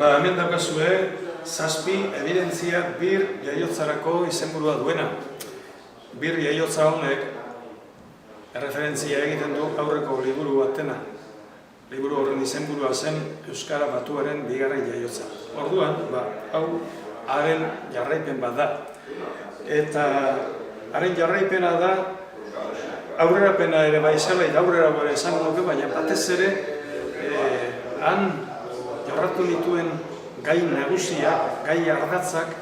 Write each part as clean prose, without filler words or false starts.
Hemen daukazue, 7 evidentzia bir jaiotzarako izenburua duena. Bir jaiotza honek erreferentzia egiten du aurreko liburu batena. Liburu horren izenburua zen Euskara Batuaren bigarren jaiotza. Orduan, hau haren jarraipen bat da. Eta haren jarraipena da aurrerapena ere baizela eta aurrera gore esango duke, baina batez ere han jorratu dituen gai nagusia, gai ardatzak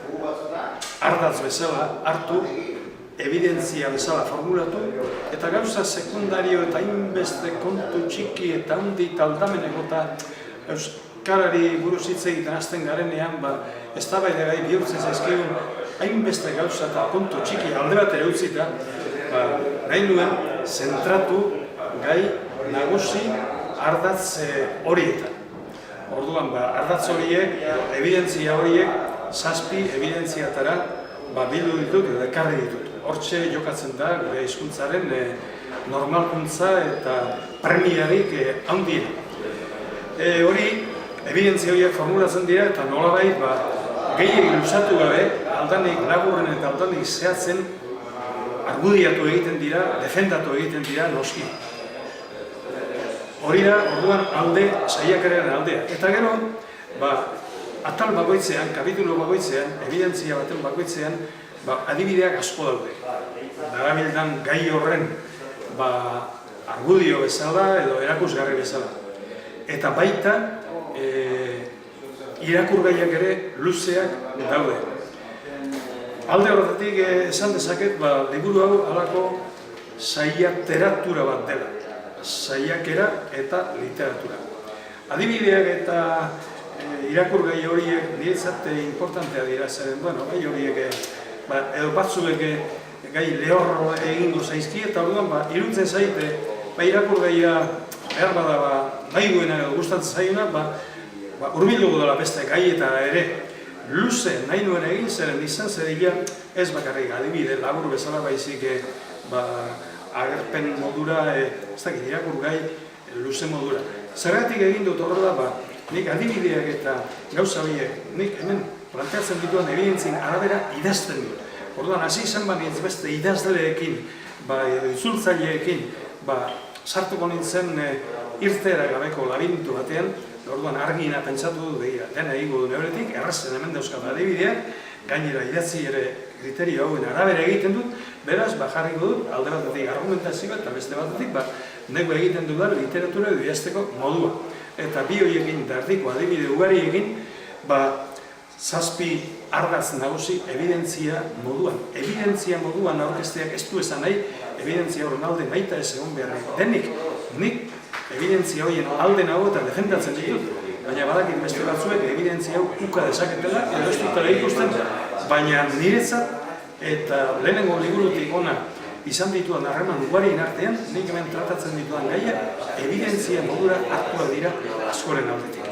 ardatz bezala hartu, evidentzia bezala formulatu, eta gauza sekundario eta hainbeste kontu txiki eta handi taldameneko eta euskarari buruz hitz egiten hasten garenean, eztabaida gai bihurtzen zaizkigun hainbeste gauza eta kontu txiki alde batera utzita, nahi nuen zentratu gai nagusi ardatz horietan. Orduan, ardatz horiek, evidentzia horiek, 7 evidentziatara bildu ditut eta ekarri ditut. Hortxe jokatzen da gure hizkuntzaren normalkuntza eta premiarik handiena. Hori, evidentzia horiek formulatzen dira eta nolabait gehiagin luzatu gabe, aldanik laburren eta aldanik zehatzen argudiatu egiten dira, defendatu egiten dira noski. Hori da, orduan alde, saiakeraren aldea. Eta gero, atal bakoitzean, kapitulo bakoitzean, evidentzia baten bakoitzean, adibideak asko daude. Darabildan gai horren argudio bezala edo erakusgarri bezala. Eta baita, irakurgaiak ere luzeak daude. Alde horretatik esan dezaket, liburu hau halako saiateratura bat dela. Saiakera eta literatura. Adibideak eta irakurgai horiek niretzat importantea dira zeren, gai horiek edo batzuek gai lehor egingo zaizki eta orduan irutzen zaite irakurgaia behar bada nahi duena edo gustatzen zaiuna hurbilduko dela beste gai eta ere luze nahi nuen egin zeren izan zedila ez bakarrik adibide labur bezala baizik agerpen modura, ez dakit, irakurgai luze modura. Zergatik egin dut horrela, nik adibideak eta gauza horiek, nik hemen planteatzen dituan evidentzien arabera idazten dut. Orduan, hasi izan banitz beste idazleekin, itzultzaileekin, sartuko nintzen irteera gabeko labirintu batean, orduan argina pentsatu dut begira. Dena egingo du neuretik, errazen hemen dauzkat adibideak, gainera idatzi ere kriterio hauen arabera egiten dut, beraz, jarriko dut, alde batetik argumentazioa eta beste batetik, nego egiten dudan literatura edo idazteko modua. Eta bi horiekin eta erdiko adibide ugariekin, 7 ardatz nagusi evidentzia moduan. Evidentzia moduan aurkezteak ez du esan nahi, evidentzia horren alde baita ez egon behar denik. Nik evidentzia horien alde nago eta defendatzen ditut. Baina badakit beste batzuek evidentzia hau uka dezaketela, edo ez dutela ikusten, baina niretzat eta lehenengo liburutik ona izan dituan harreman ugarien artean, nik hemen tratatzen dituan gaia, evidentzia modura hartua dira askoren aldetik.